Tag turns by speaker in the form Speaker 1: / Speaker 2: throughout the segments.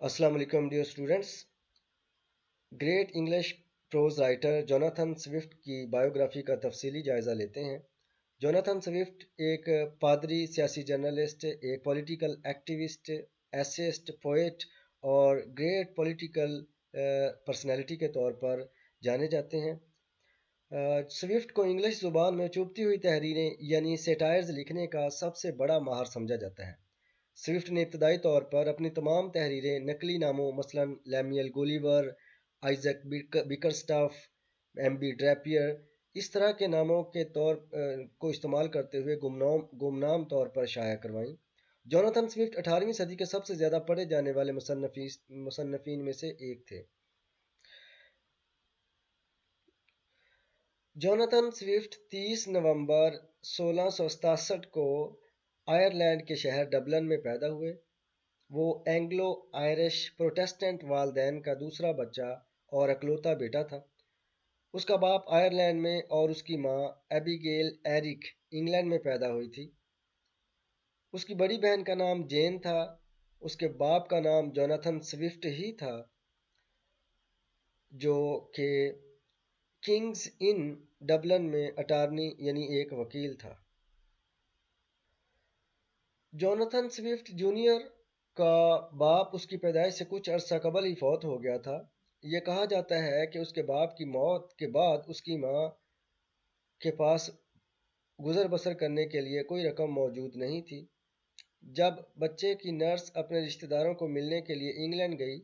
Speaker 1: السلام علیکم dear students. Great English prose writer Jonathan Swift کی بایوگرافی کا تفصیلی جائزہ لیتے ہیں. جوناتھن سوفٹ ایک پادری، سیاسی جرنلسٹ، ایک پولیٹیکل ایکٹیوسٹ، ایسیسٹ، پوئٹ اور گریٹ پولیٹیکل پرسنالٹی کے طور پر جانے جاتے ہیں. سوفٹ کو انگلش زبان میں چبھتی ہوئی تحریریں یعنی سیٹائرز لکھنے کا سب سے بڑا ماہر سمجھا جاتا ہے. سوفٹ نے ابتدائی طور پر اپنی تمام تحریریں نقلی ناموں مثلا لیمیل گولیور، آئزیک بیکرسٹاف، ایم بی ڈریپیئر اس طرح کے ناموں کے طور کو استعمال کرتے ہوئے گمنام طور پر شائع کروائیں. جوناتھن سوفٹ 18ویں صدی کے سب سے زیادہ پڑھے جانے والے مصنفین میں سے ایک تھے. جوناتھن سوفٹ 30 نومبر 1667 کو آئرلینڈ کے شہر ڈبلن میں پیدا ہوئے. وہ اینگلو آئرش پروٹیسٹنٹ والدین کا دوسرا بچہ اور اکلوتا بیٹا تھا. اس کا باپ آئرلینڈ میں اور اس کی ماں ایبیگیل ایرک انگلینڈ میں پیدا ہوئی تھی. اس کی بڑی بہن کا نام جین تھا. اس کے باپ کا نام جوناتھن سوفٹ ہی تھا جو کہ کنگز ان ڈبلن میں اٹارنی یعنی ایک وکیل تھا. جوناتھن سوفٹ جونیئر کا باپ اس کی پیدائش سے کچھ عرصہ قبل ہی فوت ہو گیا تھا. یہ کہا جاتا ہے کہ اس کے باپ کی موت کے بعد اس کی ماں کے پاس گزر بسر کرنے کے لیے کوئی رقم موجود نہیں تھی. جب بچے کی نرس اپنے رشتہ داروں کو ملنے کے لیے انگلینڈ گئی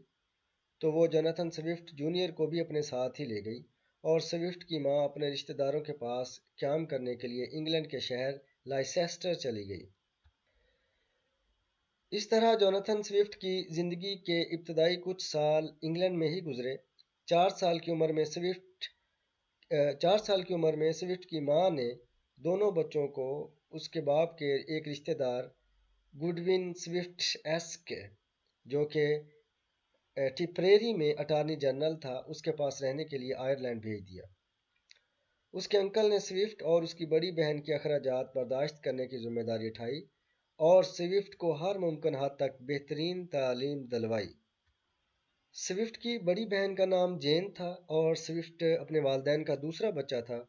Speaker 1: تو وہ جوناتھن سوفٹ جونیئر کو بھی اپنے ساتھ ہی لے گئی اور سوفٹ کی ماں اپنے رشتہ داروں کے پاس قیام کرنے کے لیے انگلینڈ کے شہر لائسیسٹر چلی گئی. اس طرح جوناتھن سوفٹ کی زندگی کے ابتدائی کچھ سال انگلینڈ میں ہی گزرے. 4 سال کی عمر میں سوفٹ کی ماں نے دونوں بچوں کو اس کے باپ کے ایک رشتہ دار گڈون سوفٹ ایسک جو کہ ٹپریری میں اٹارنی جنرل تھا اس کے پاس رہنے کے لیے آئرلینڈ بھیج دیا. اس کے انکل نے سوفٹ اور اس کی بڑی بہن کے اخراجات برداشت کرنے کی ذمہ داری اٹھائی اور سوفٹ کو ہر ممکن حد تک بہترین تعلیم دلوائی. سوفٹ کی بڑی بہن کا نام جین تھا اور سوفٹ اپنے والدین کا دوسرا بچہ تھا.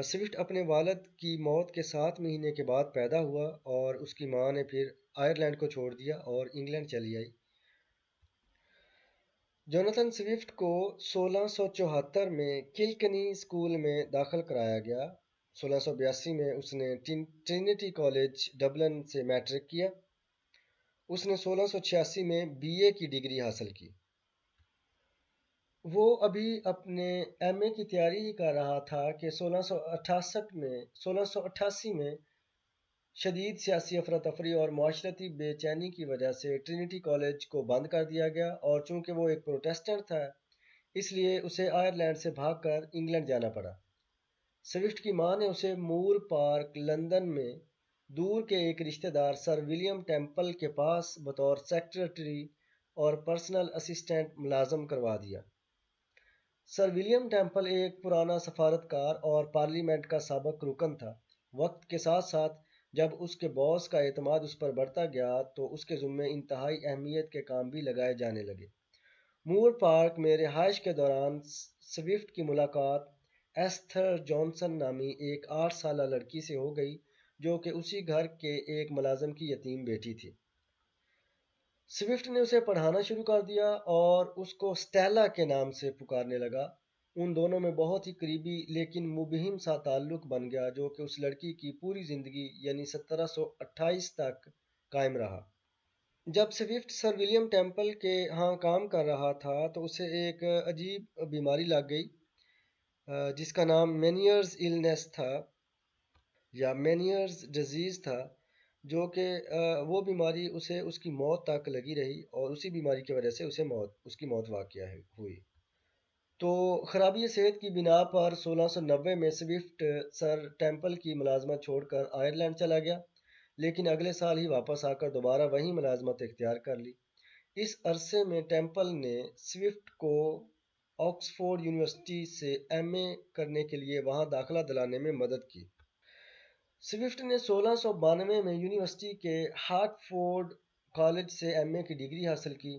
Speaker 1: سوفٹ اپنے والد کی موت کے 7 مہینے کے بعد پیدا ہوا اور اس کی ماں نے پھر آئرلینڈ کو چھوڑ دیا اور انگلینڈ چلی آئی. جوناتھن سوفٹ کو 1674 میں کلکنی اسکول میں داخل کرایا گیا. 1682 میں اس نے ٹرینیٹی کالج ڈبلن سے میٹرک کیا. اس نے 1686 میں بی اے کی ڈگری حاصل کی. وہ ابھی اپنے ایم اے کی تیاری ہی کر رہا تھا کہ 1688 میں شدید سیاسی افراتفری اور معاشرتی بے چینی کی وجہ سے ٹرینیٹی کالج کو بند کر دیا گیا اور چونکہ وہ ایک پروٹیسٹنٹ تھا اس لیے اسے آئرلینڈ سے بھاگ کر انگلینڈ جانا پڑا. سوفٹ کی ماں نے اسے مور پارک لندن میں دور کے ایک رشتہ دار سر ولیم ٹیمپل کے پاس بطور سیکرٹری اور پرسنل اسسٹنٹ ملازم کروا دیا. سر ولیم ٹیمپل ایک پرانا سفارتکار اور پارلیمنٹ کا سابق رکن تھا. وقت کے ساتھ ساتھ جب اس کے باس کا اعتماد اس پر بڑھتا گیا تو اس کے ذمے انتہائی اہمیت کے کام بھی لگائے جانے لگے. مور پارک میں رہائش کے دوران سوفٹ کی ملاقات ایستھر جانسن نامی ایک 8 سالہ لڑکی سے ہو گئی جو کہ اسی گھر کے ایک ملازم کی یتیم بیٹی تھی. سوفٹ نے اسے پڑھانا شروع کر دیا اور اس کو سٹیلا کے نام سے پکارنے لگا. ان دونوں میں بہت ہی قریبی لیکن مبہم سا تعلق بن گیا جو کہ اس لڑکی کی پوری زندگی یعنی 1728 تک قائم رہا. جب سوفٹ سر ولیم ٹیمپل کے ہاں کام کر رہا تھا تو اسے ایک عجیب بیماری لگ گئی جس کا نام مینیئرز ایلنس تھا یا مینیئرز ڈیزیز تھا جو کہ وہ بیماری اسے اس کی موت تک لگی رہی اور اسی بیماری کی وجہ سے اس کی موت واقع ہوئی. تو خرابی صحت کی بنا پر 1690 میں سوفٹ سر ٹیمپل کی ملازمت چھوڑ کر آئرلینڈ چلا گیا لیکن اگلے سال ہی واپس آ کر دوبارہ وہی ملازمت اختیار کر لی. اس عرصے میں ٹیمپل نے سوفٹ کو آکسفورڈ یونیورسٹی سے ایم اے کرنے کے لیے وہاں داخلہ دلانے میں مدد کی. سوفٹ نے 1692 میں یونیورسٹی کے ہارٹ فورڈ کالج سے ایم اے کی ڈگری حاصل کی.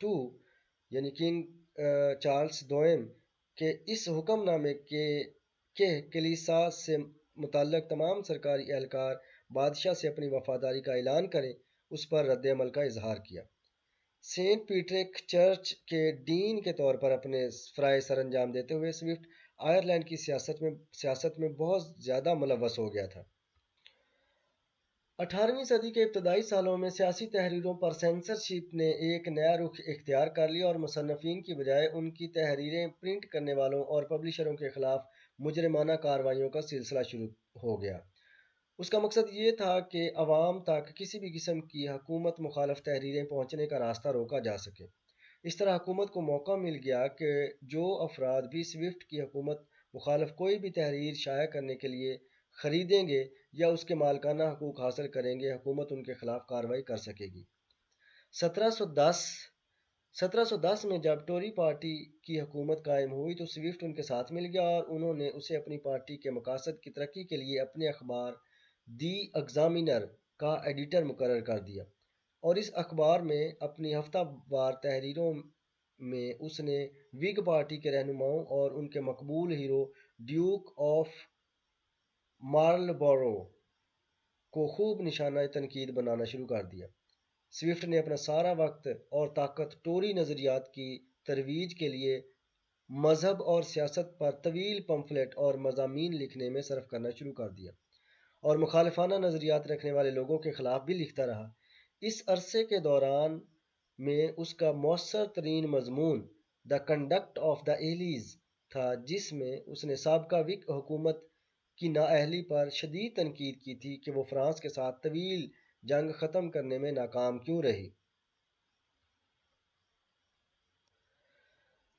Speaker 1: ٹو یعنی کنگ چارلس دوئم کے اس حکم نامے کے کلیسا سے متعلق تمام سرکاری اہلکار بادشاہ سے اپنی وفاداری کا اعلان کریں، اس پر رد عمل کا اظہار کیا۔ سینٹ پیٹرک چرچ کے ڈین کے طور پر اپنے فرائض سر انجام دیتے ہوئے سوئفٹ آئرلینڈ کی سیاست میں بہت زیادہ ملوث ہو گیا تھا۔ 18ویں صدی کے ابتدائی سالوں میں سیاسی تحریروں پر سینسرشپ نے ایک نیا رخ اختیار کر لیا اور مصنفین کی بجائے ان کی تحریریں پرنٹ کرنے والوں اور پبلشروں کے خلاف مجرمانہ کارروائیوں کا سلسلہ شروع ہو گیا۔ اس کا مقصد یہ تھا کہ عوام تک کسی بھی قسم کی حکومت مخالف تحریریں پہنچنے کا راستہ روکا جا سکے۔ اس طرح حکومت کو موقع مل گیا کہ جو افراد بھی سوئفٹ کی حکومت مخالف کوئی بھی تحریر شائع کرنے کے لیے خریدیں گے یا اس کے مالکانہ حقوق حاصل کریں گے، حکومت ان کے خلاف کارروائی کر سکے گی۔ 1710 میں جب ٹوری پارٹی کی حکومت قائم ہوئی تو سوئفٹ ان کے ساتھ مل گیا اور انہوں نے اسے اپنی پارٹی کے مقاصد کی ترقی کے لیے اپنے اخبار دی ایگزامینر کا ایڈیٹر مقرر کر دیا، اور اس اخبار میں اپنی ہفتہ وار تحریروں میں اس نے وگ پارٹی کے رہنماؤں اور ان کے مقبول ہیرو ڈیوک آف مارلبورو کو خوب نشانہ تنقید بنانا شروع کر دیا۔ سوئفٹ نے اپنا سارا وقت اور طاقت ٹوری نظریات کی ترویج کے لیے مذہب اور سیاست پر طویل پمفلٹ اور مضامین لکھنے میں صرف کرنا شروع کر دیا، اور مخالفانہ نظریات رکھنے والے لوگوں کے خلاف بھی لکھتا رہا۔ اس عرصے کے دوران میں اس کا مؤثر ترین مضمون دا کنڈکٹ آف دا ایلیز تھا، جس میں اس نے سابقہ وگ حکومت کی نااہلی پر شدید تنقید کی تھی کہ وہ فرانس کے ساتھ طویل جنگ ختم کرنے میں ناکام کیوں رہی۔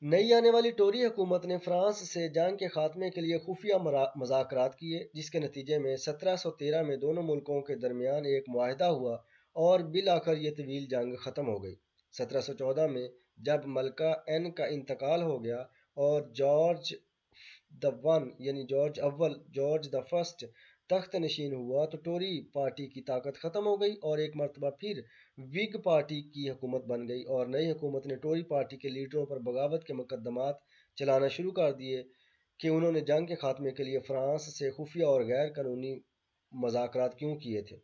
Speaker 1: نئی آنے والی ٹوری حکومت نے فرانس سے جنگ کے خاتمے کے لیے خفیہ مذاکرات کیے، جس کے نتیجے میں 1713 میں دونوں ملکوں کے درمیان ایک معاہدہ ہوا اور بالآخر یہ طویل جنگ ختم ہو گئی۔ 1714 میں جب ملکہ این کا انتقال ہو گیا اور جارج دا فرسٹ تخت نشین ہوا تو ٹوری پارٹی کی طاقت ختم ہو گئی اور ایک مرتبہ پھر وگ پارٹی کی حکومت بن گئی، اور نئی حکومت نے ٹوری پارٹی کے لیڈروں پر بغاوت کے مقدمات چلانا شروع کر دیے کہ انہوں نے جنگ کے خاتمے کے لیے فرانس سے خفیہ اور غیر قانونی مذاکرات کیوں کیے تھے۔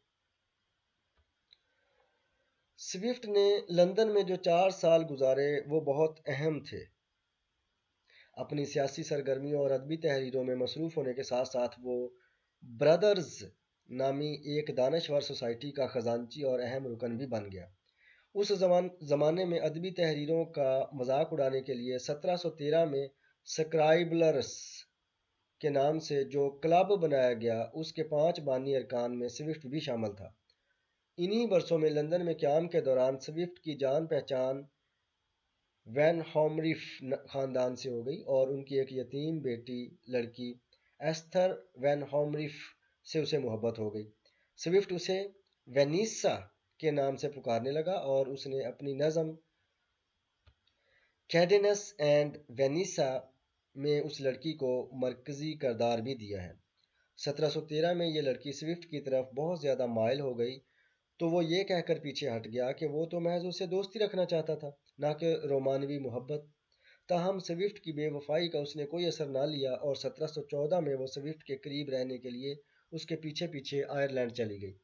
Speaker 1: سوئفٹ نے لندن میں جو 4 سال گزارے وہ بہت اہم تھے۔ اپنی سیاسی سرگرمیوں اور ادبی تحریروں میں مصروف ہونے کے ساتھ ساتھ وہ برادرز نامی ایک دانشور سوسائٹی کا خزانچی اور اہم رکن بھی بن گیا۔ اس زمانے میں ادبی تحریروں کا مذاق اڑانے کے لیے 1713 میں سکرائبلرس کے نام سے جو کلب بنایا گیا، اس کے 5 بانی ارکان میں سوئفٹ بھی شامل تھا۔ انہی برسوں میں لندن میں قیام کے دوران سوئفٹ کی جان پہچان وین ہومریف خاندان سے ہو گئی اور ان کی ایک یتیم لڑکی ایستھر وین ہومریف سے اسے محبت ہو گئی۔ سوئفٹ اسے وینیسا کے نام سے پکارنے لگا اور اس نے اپنی نظم کیڈینس اینڈ وینیسا میں اس لڑکی کو مرکزی کردار بھی دیا ہے۔ 1713 میں یہ لڑکی سوئفٹ کی طرف بہت زیادہ مائل ہو گئی تو وہ یہ کہہ کر پیچھے ہٹ گیا کہ وہ تو محض اسے دوستی رکھنا چاہتا تھا، نہ کہ رومانوی محبت۔ تاہم سوئفٹ کی بے وفائی کا اس نے کوئی اثر نہ لیا اور 1714 میں وہ سوئفٹ کے قریب رہنے کے لیے اس کے پیچھے پیچھے آئرلینڈ چلی گئی۔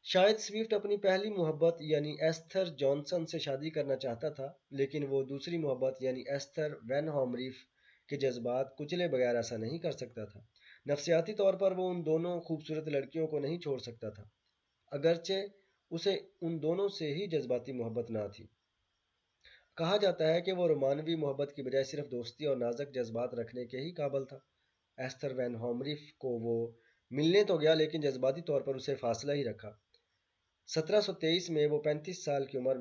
Speaker 1: شاید سوئفٹ اپنی پہلی محبت یعنی ایستھر جانسن سے شادی کرنا چاہتا تھا، لیکن وہ دوسری محبت یعنی ایستھر وین ہومریف کے جذبات کچلے بغیر ایسا نہیں کر سکتا تھا۔ نفسیاتی طور پر وہ ان دونوں خوبصورت لڑکیوں کو نہیں چھوڑ سکتا تھا، اگرچہ اسے ان دونوں سے ہی جذباتی محبت نہ تھی۔ کہا جاتا ہے کہ وہ رومانوی محبت کی بجائے صرف دوستی اور نازک جذبات رکھنے کے ہی قابل تھا۔ ایستھر وین ہومریف کو وہ ملنے تو گیا لیکن جذباتی طور پر اسے فاصلہ ہی رکھا۔ 1723 میں وہ 35 سال کی عمر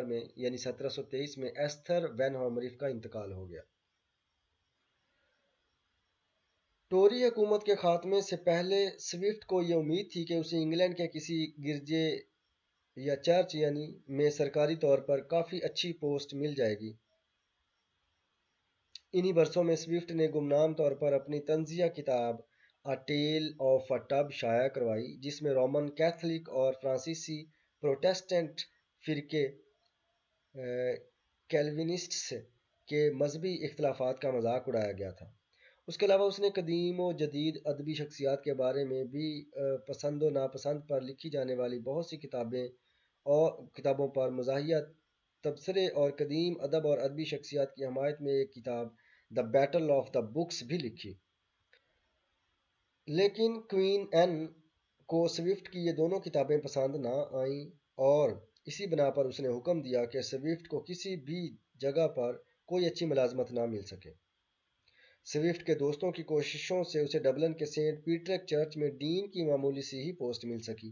Speaker 1: میں یعنی 1723 میں ایستھر وین ہومریف کا انتقال ہو گیا۔ ٹوری حکومت کے خاتمے سے پہلے سوئفٹ کو یہ امید تھی کہ اسے انگلینڈ کے کسی گرجے یا چرچ میں سرکاری طور پر کافی اچھی پوسٹ مل جائے گی۔ انہی برسوں میں سوئفٹ نے گمنام طور پر اپنی طنزیہ کتاب a tail of a tub شائع کروائی، جس میں رومن کیتھولک اور فرانسیسی پروٹسٹنٹ فرقے کیلوینسٹس کے مذہبی اختلافات کا مذاق اڑایا گیا تھا۔ اس کے علاوہ اس نے قدیم و جدید ادبی شخصیات کے بارے میں بھی پسند و ناپسند پر لکھی جانے والی بہت سی کتابوں پر مزاحیہ تبصرے اور قدیم ادب اور ادبی شخصیات کی حمایت میں ایک کتاب the battle of the books بھی لکھی۔ لیکن کوئین این کو سوئفٹ کی یہ دونوں کتابیں پسند نہ آئیں اور اسی بنا پر اس نے حکم دیا کہ سوئفٹ کو کسی بھی جگہ پر کوئی اچھی ملازمت نہ مل سکے۔ سوئفٹ کے دوستوں کی کوششوں سے اسے ڈبلن کے سینٹ پیٹرک چرچ میں ڈین کی معمولی سی ہی پوسٹ مل سکی۔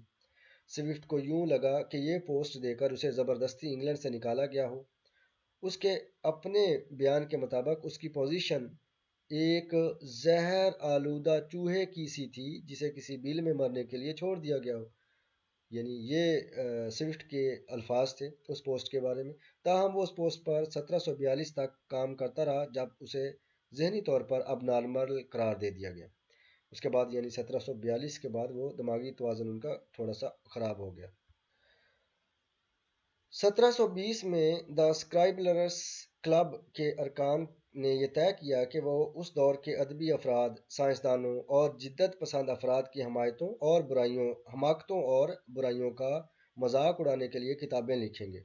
Speaker 1: سوئفٹ کو یوں لگا کہ یہ پوسٹ دے کر اسے زبردستی انگلینڈ سے نکالا گیا ہو۔ اس کے اپنے بیان کے مطابق اس کی پوزیشن ایک زہر آلودہ چوہے کی سی تھی جسے کسی بیل میں مرنے کے لیے چھوڑ دیا گیا ہو، یعنی یہ سوئفٹ کے الفاظ تھے اس پوسٹ کے بارے میں۔ تاہم وہ اس پوسٹ پر 1742 تک کام کرتا رہا جب اسے ذہنی طور پر اب نارمل قرار دے دیا گیا۔ اس کے بعد یعنی 1742 کے بعد وہ دماغی توازن ان کا تھوڑا سا خراب ہو گیا۔ 1720 میں دا اسکرائبلرس کلب کے ارکان نے یہ طے کیا کہ وہ اس دور کے ادبی افراد، سائنسدانوں اور جدت پسند افراد کی حماقتوں اور برائیوں کا مذاق اڑانے کے لیے کتابیں لکھیں گے۔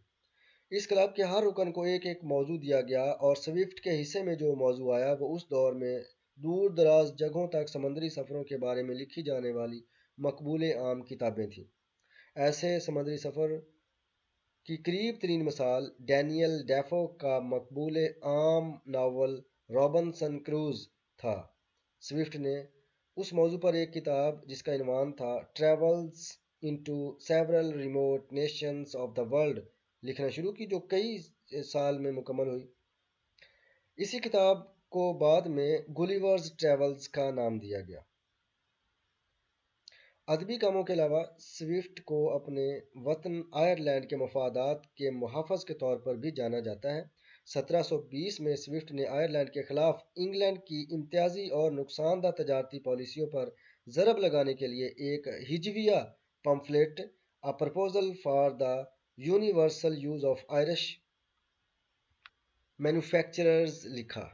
Speaker 1: اس کلب کے ہر رکن کو ایک ایک موضوع دیا گیا اور سوئفٹ کے حصے میں جو موضوع آیا وہ اس دور میں دور دراز جگہوں تک سمندری سفروں کے بارے میں لکھی جانے والی مقبول عام کتابیں تھیں۔ ایسے سمندری سفر کی قریب ترین مثال ڈینیل ڈیفو کا مقبول عام ناول رابنسن کروز تھا۔ سوئفٹ نے اس موضوع پر ایک کتاب جس کا عنوان تھا travels into several remote nations of the world لکھنا شروع کی، جو کئی سال میں مکمل ہوئی۔ اسی کتاب کو بعد میں گولیورز ٹریولز کا نام دیا گیا۔ ادبی کاموں کے علاوہ سوئفٹ کو اپنے وطن آئرلینڈ کے مفادات کے محافظ کے طور پر بھی جانا جاتا ہے۔ 1720 میں سوئفٹ نے آئرلینڈ کے خلاف انگلینڈ کی امتیازی اور نقصان دہ تجارتی پالیسیوں پر ضرب لگانے کے لیے ایک ہجویہ پمفلٹ A Proposal for the Universal Use of Irish Manufacturers لکھا۔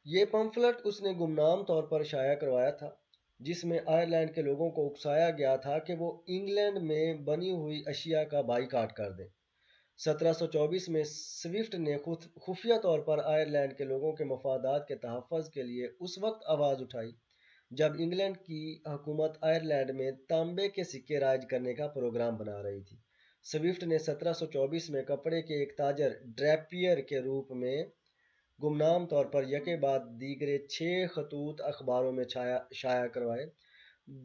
Speaker 1: یہ پمفلٹ اس نے گمنام طور پر شائع کروایا تھا، جس میں آئرلینڈ کے لوگوں کو اکسایا گیا تھا کہ وہ انگلینڈ میں بنی ہوئی اشیاء کا بائیکاٹ کر دیں۔ 1724 میں سوئفٹ نے خفیہ طور پر آئرلینڈ کے لوگوں کے مفادات کے تحفظ کے لیے اس وقت آواز اٹھائی جب انگلینڈ کی حکومت آئرلینڈ میں تانبے کے سکے رائج کرنے کا پروگرام بنا رہی تھی۔ سوئفٹ نے 1724 میں کپڑے کے ایک تاجر ڈریپیئر کے روپ میں گمنام طور پر یکے بعد دیگرے 6 خطوط اخباروں میں شائع کروائے،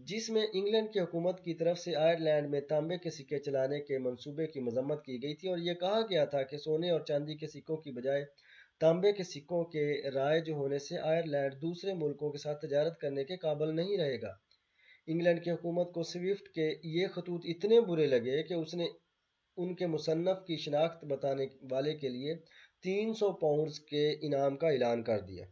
Speaker 1: جس میں انگلینڈ کی حکومت کی طرف سے آئرلینڈ میں تانبے کے سکے چلانے کے منصوبے کی مذمت کی گئی تھی اور یہ کہا گیا تھا کہ سونے اور چاندی کے سکوں کی بجائے تانبے کے سکوں کے رائج ہونے سے آئرلینڈ دوسرے ملکوں کے ساتھ تجارت کرنے کے قابل نہیں رہے گا۔ انگلینڈ کی حکومت کو سوئفٹ کے یہ خطوط اتنے برے لگے کہ اس نے ان کے مصنف کی شناخت بتانے والے کے لیے 300 پاؤنڈز کے انعام کا اعلان کر دیا۔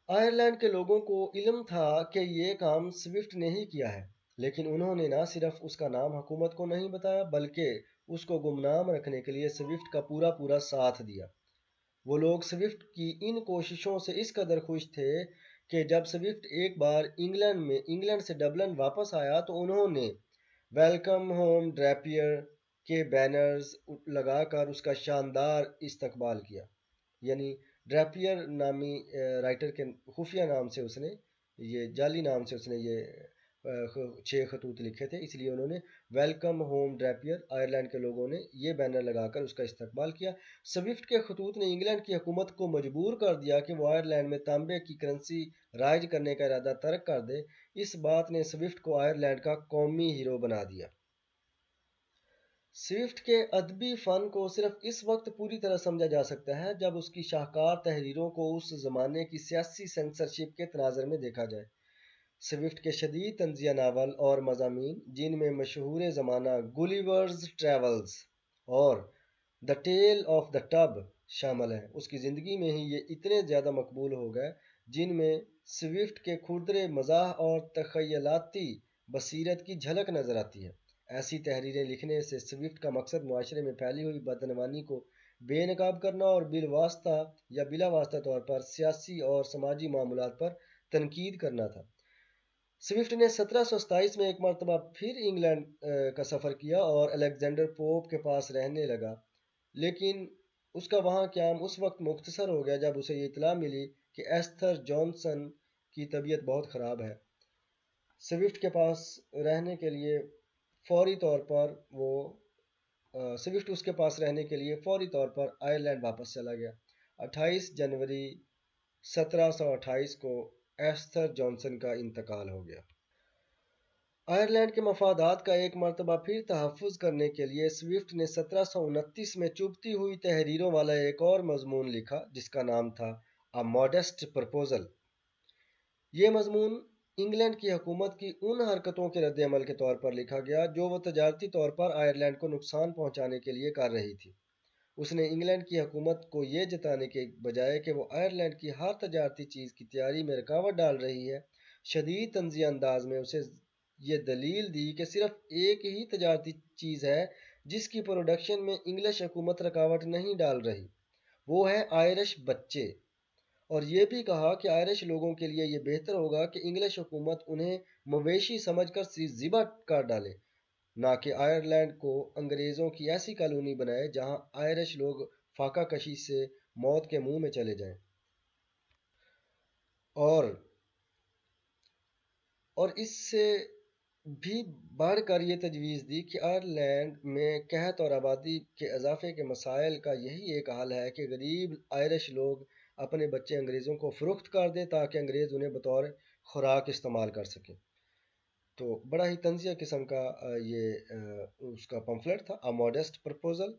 Speaker 1: آئرلینڈ کے لوگوں کو علم تھا کہ یہ کام سوئفٹ نے ہی کیا ہے، لیکن انہوں نے نہ صرف اس کا نام حکومت کو نہیں بتایا بلکہ اس کو گمنام رکھنے کے لیے سوئفٹ کا پورا ساتھ دیا۔ وہ لوگ سوئفٹ کی ان کوششوں سے اس قدر خوش تھے کہ جب سوئفٹ ایک بار انگلینڈ سے ڈبلن واپس آیا تو انہوں نے ویلکم ہوم ڈریپیئر کے بینرز لگا کر اس کا شاندار استقبال کیا۔ یعنی ڈریپیئر نامی رائٹر کے خفیہ نام سے اس نے یہ جعلی نام سے اس نے یہ 6 خطوط لکھے تھے، اس لیے انہوں نے ویلکم ہوم ڈریپیئر، آئرلینڈ کے لوگوں نے یہ بینر لگا کر اس کا استقبال کیا۔ سوئفٹ کے خطوط نے انگلینڈ کی حکومت کو مجبور کر دیا کہ وہ آئرلینڈ میں تانبے کی کرنسی رائج کرنے کا ارادہ ترک کر دے۔ اس بات نے سوئفٹ کو آئرلینڈ کا قومی ہیرو بنا دیا۔ سوئفٹ کے ادبی فن کو صرف اس وقت پوری طرح سمجھا جا سکتا ہے جب اس کی شاہکار تحریروں کو اس زمانے کی سیاسی سینسرشپ کے تناظر میں دیکھا جائے۔ سوئفٹ کے شدید طنزیہ ناول اور مضامین، جن میں مشہور زمانہ گولیورز ٹریولز اور the tail of the tub شامل ہیں، اس کی زندگی میں ہی یہ اتنے زیادہ مقبول ہو گئے، جن میں سوئفٹ کے کھردرے مزاح اور تخیلاتی بصیرت کی جھلک نظر آتی ہے۔ ایسی تحریریں لکھنے سے سوئفٹ کا مقصد معاشرے میں پھیلی ہوئی بدعنوانی کو بے نقاب کرنا اور بالواسطہ یا بلا واسطہ طور پر سیاسی اور سماجی معاملات پر تنقید کرنا تھا۔ سوئفٹ نے 1727 میں ایک مرتبہ پھر انگلینڈ کا سفر کیا اور الیگزینڈر پوپ کے پاس رہنے لگا، لیکن اس کا وہاں قیام اس وقت مختصر ہو گیا جب اسے یہ اطلاع ملی کہ ایستھر جانسن کی طبیعت بہت خراب ہے۔ سوئفٹ کے پاس رہنے کے لیے فوری طور پر وہ سوئفٹ اس کے پاس رہنے کے لیے فوری طور پر آئرلینڈ واپس چلا گیا۔ 28 جنوری 1728 کو ایستھر جانسن کا انتقال ہو گیا۔ آئرلینڈ کے مفادات کا ایک مرتبہ پھر تحفظ کرنے کے لیے سوئفٹ نے 1729 میں چبھتی ہوئی تحریروں والا ایک اور مضمون لکھا جس کا نام تھا اے ماڈسٹ پرپوزل۔ یہ مضمون انگلینڈ کی حکومت کی ان حرکتوں کے رد عمل کے طور پر لکھا گیا جو وہ تجارتی طور پر آئرلینڈ کو نقصان پہنچانے کے لیے کر رہی تھی۔ اس نے انگلینڈ کی حکومت کو یہ جتانے کے بجائے کہ وہ آئرلینڈ کی ہر تجارتی چیز کی تیاری میں رکاوٹ ڈال رہی ہے، شدید طنزیہ انداز میں اسے یہ دلیل دی کہ صرف ایک ہی تجارتی چیز ہے جس کی پروڈکشن میں انگلش حکومت رکاوٹ نہیں ڈال رہی، وہ ہے آئرش بچے، اور یہ بھی کہا کہ آئرش لوگوں کے لیے یہ بہتر ہوگا کہ انگلش حکومت انہیں مویشی سمجھ کر ذبح کر ڈالے، نہ کہ آئرلینڈ کو انگریزوں کی ایسی کالونی بنائے جہاں آئرش لوگ فاقہ کشی سے موت کے منہ میں چلے جائیں۔ اور اس سے بھی بڑھ کر یہ تجویز دی کہ آئرلینڈ میں قحط اور آبادی کے اضافے کے مسائل کا یہی ایک حل ہے کہ غریب آئرش لوگ اپنے بچے انگریزوں کو فروخت کر دیں تاکہ انگریز انہیں بطور خوراک استعمال کر سکیں۔ تو بڑا ہی طنزیہ قسم کا یہ اس کا پمفلٹ تھا، اے ماڈسٹ پرپوزل۔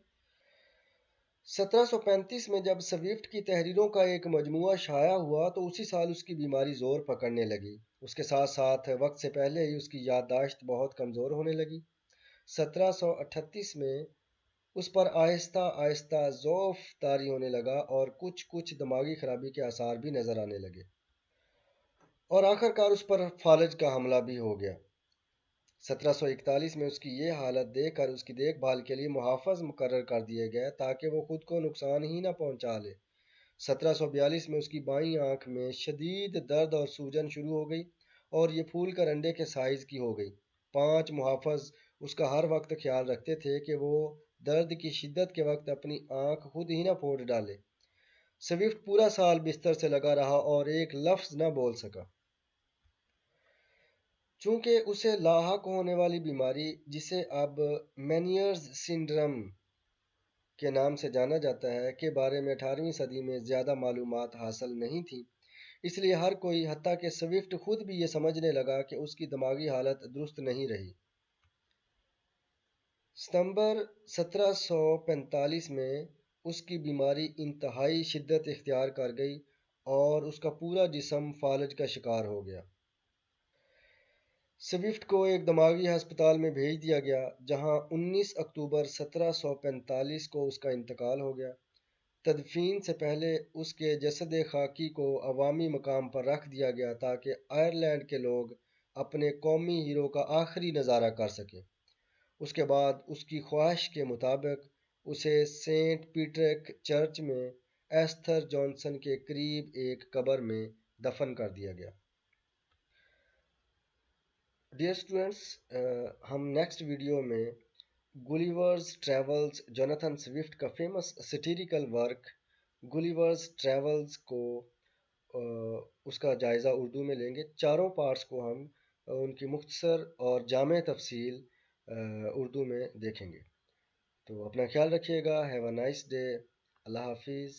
Speaker 1: 1735 میں جب سوئفٹ کی تحریروں کا ایک مجموعہ شائع ہوا تو اسی سال اس کی بیماری زور پکڑنے لگی۔ اس کے ساتھ ساتھ وقت سے پہلے ہی اس کی یادداشت بہت کمزور ہونے لگی۔ 1738 میں اس پر آہستہ آہستہ ضعف طاری ہونے لگا اور کچھ دماغی خرابی کے آثار بھی نظر آنے لگے، اور آخرکار اس پر فالج کا حملہ بھی ہو گیا۔ 1741 میں اس کی یہ حالت دیکھ کر اس کی دیکھ بھال کے لیے محافظ مقرر کر دیے گئے تاکہ وہ خود کو نقصان ہی نہ پہنچا لے۔ 1742 میں اس کی بائیں آنکھ میں شدید درد اور سوجن شروع ہو گئی اور یہ پھول کر انڈے کے سائز کی ہو گئی۔ 5 محافظ اس کا ہر وقت خیال رکھتے تھے کہ وہ درد کی شدت کے وقت اپنی آنکھ خود ہی نہ پھوڑ ڈالے۔ سوئفٹ پورا سال بستر سے لگا رہا اور ایک لفظ نہ بول سکا۔ چونکہ اسے لاحق ہونے والی بیماری، جسے اب مینیئرز سنڈرم کے نام سے جانا جاتا ہے، کے بارے میں 18ویں صدی میں زیادہ معلومات حاصل نہیں تھیں، اس لیے ہر کوئی حتیٰ کہ سوئفٹ خود بھی یہ سمجھنے لگا کہ اس کی دماغی حالت درست نہیں رہی۔ ستمبر 1745 میں اس کی بیماری انتہائی شدت اختیار کر گئی اور اس کا پورا جسم فالج کا شکار ہو گیا۔ سوئفٹ کو ایک دماغی ہسپتال میں بھیج دیا گیا جہاں 19 اکتوبر 1745 کو اس کا انتقال ہو گیا۔ تدفین سے پہلے اس کے جسد خاکی کو عوامی مقام پر رکھ دیا گیا تاکہ آئرلینڈ کے لوگ اپنے قومی ہیرو کا آخری نظارہ کر سکیں۔ اس کے بعد اس کی خواہش کے مطابق اسے سینٹ پیٹرک چرچ میں ایستھر جانسن کے قریب ایک قبر میں دفن کر دیا گیا۔ ڈیئر اسٹوڈنٹس، ہم نیکسٹ ویڈیو میں گولیورز ٹریولز، جوناتھن سوئفٹ کا فیمس سیٹیریکل ورک گولیورز ٹریولز کو اس کا جائزہ اردو میں لیں گے۔ چاروں پارٹس کو ہم ان کی مختصر اور جامع تفصیل اردو میں دیکھیں گے۔ تو اپنا خیال رکھیے گا۔ Have a nice day. اللہ حافظ۔